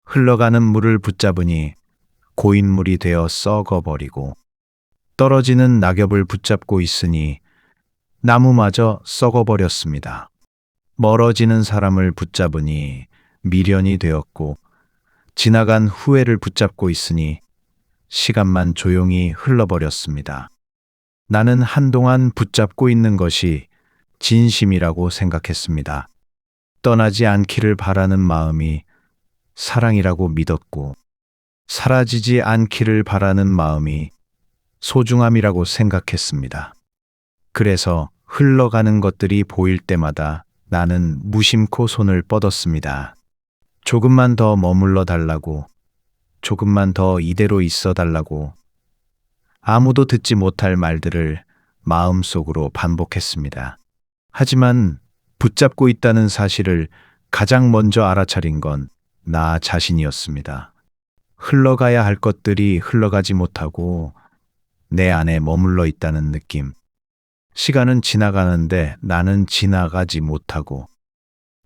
흘러가는 물을 붙잡으니 고인물이 되어 썩어버리고 떨어지는 낙엽을 붙잡고 있으니 나무마저 썩어버렸습니다. 멀어지는 사람을 붙잡으니 미련이 되었고 지나간 후회를 붙잡고 있으니 시간만 조용히 흘러버렸습니다. 나는 한동안 붙잡고 있는 것이 진심이라고 생각했습니다. 떠나지 않기를 바라는 마음이 사랑이라고 믿었고 사라지지 않기를 바라는 마음이 소중함이라고 생각했습니다. 그래서 흘러가는 것들이 보일 때마다 나는 무심코 손을 뻗었습니다. 조금만 더 머물러 달라고, 조금만 더 이대로 있어 달라고, 아무도 듣지 못할 말들을 마음속으로 반복했습니다. 하지만 붙잡고 있다는 사실을 가장 먼저 알아차린 건 나 자신이었습니다. 흘러가야 할 것들이 흘러가지 못하고 내 안에 머물러 있다는 느낌. 시간은 지나가는데 나는 지나가지 못하고,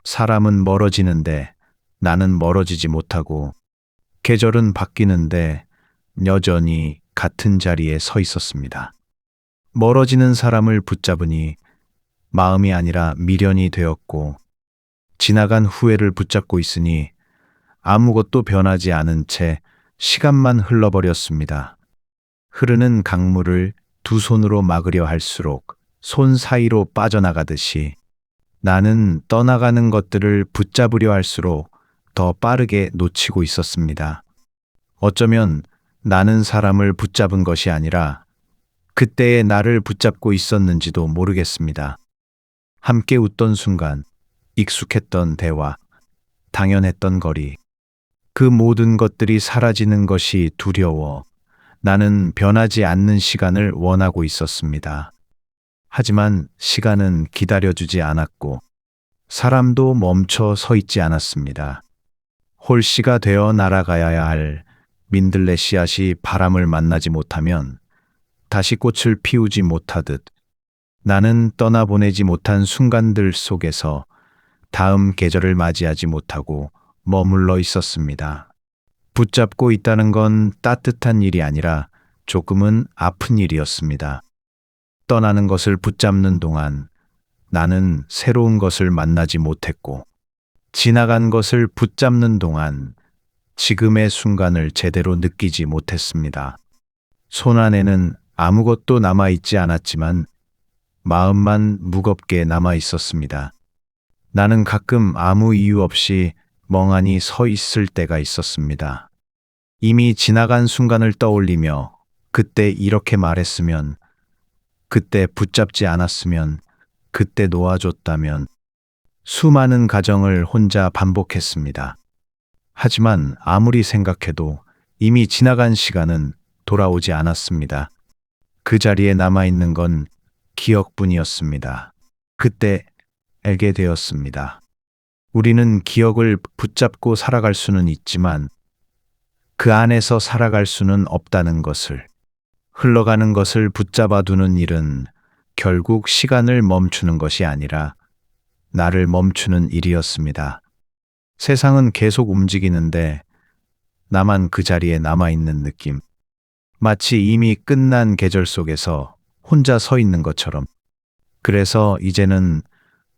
사람은 멀어지는데 나는 멀어지지 못하고, 계절은 바뀌는데 여전히 같은 자리에 서 있었습니다. 멀어지는 사람을 붙잡으니 마음이 아니라 미련이 되었고, 지나간 후회를 붙잡고 있으니 아무것도 변하지 않은 채 시간만 흘러버렸습니다. 흐르는 강물을 두 손으로 막으려 할수록 손 사이로 빠져나가듯이 나는 떠나가는 것들을 붙잡으려 할수록 더 빠르게 놓치고 있었습니다. 어쩌면 나는 사람을 붙잡은 것이 아니라 그때의 나를 붙잡고 있었는지도 모르겠습니다. 함께 웃던 순간, 익숙했던 대화, 당연했던 거리, 그 모든 것들이 사라지는 것이 두려워 나는 변하지 않는 시간을 원하고 있었습니다. 하지만 시간은 기다려주지 않았고 사람도 멈춰 서 있지 않았습니다. 홀씨가 되어 날아가야 할 민들레 씨앗이 바람을 만나지 못하면 다시 꽃을 피우지 못하듯 나는 떠나보내지 못한 순간들 속에서 다음 계절을 맞이하지 못하고 머물러 있었습니다. 붙잡고 있다는 건 따뜻한 일이 아니라 조금은 아픈 일이었습니다. 떠나는 것을 붙잡는 동안 나는 새로운 것을 만나지 못했고, 지나간 것을 붙잡는 동안 지금의 순간을 제대로 느끼지 못했습니다. 손 안에는 아무것도 남아있지 않았지만 마음만 무겁게 남아 있었습니다. 나는 가끔 아무 이유 없이 멍하니 서 있을 때가 있었습니다. 이미 지나간 순간을 떠올리며 그때 이렇게 말했으면, 그때 붙잡지 않았으면, 그때 놓아줬다면, 수많은 가정을 혼자 반복했습니다. 하지만 아무리 생각해도 이미 지나간 시간은 돌아오지 않았습니다. 그 자리에 남아있는 건 기억뿐이었습니다. 그때 알게 되었습니다. 우리는 기억을 붙잡고 살아갈 수는 있지만 그 안에서 살아갈 수는 없다는 것을, 흘러가는 것을 붙잡아 두는 일은 결국 시간을 멈추는 것이 아니라 나를 멈추는 일이었습니다. 세상은 계속 움직이는데 나만 그 자리에 남아있는 느낌. 마치 이미 끝난 계절 속에서 혼자 서 있는 것처럼. 그래서 이제는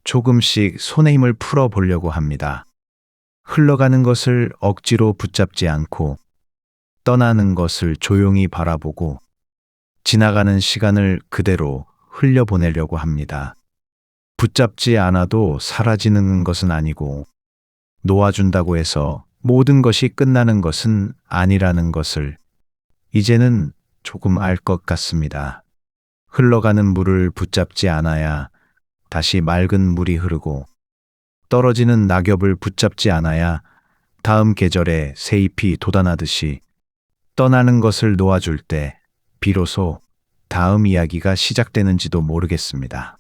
조금씩 손에 힘을 풀어보려고 합니다. 흘러가는 것을 억지로 붙잡지 않고 떠나는 것을 조용히 바라보고 지나가는 시간을 그대로 흘려보내려고 합니다. 붙잡지 않아도 사라지는 것은 아니고 놓아준다고 해서 모든 것이 끝나는 것은 아니라는 것을 이제는 조금 알 것 같습니다. 흘러가는 물을 붙잡지 않아야 다시 맑은 물이 흐르고 떨어지는 낙엽을 붙잡지 않아야 다음 계절에 새잎이 돋아나듯이 떠나는 것을 놓아줄 때 비로소 다음 이야기가 시작되는지도 모르겠습니다.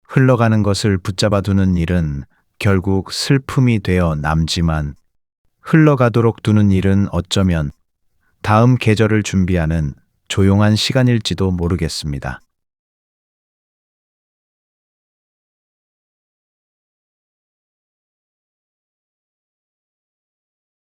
흘러가는 것을 붙잡아 두는 일은 결국 슬픔이 되어 남지만 흘러가도록 두는 일은 어쩌면 다음 계절을 준비하는 조용한 시간일지도 모르겠습니다.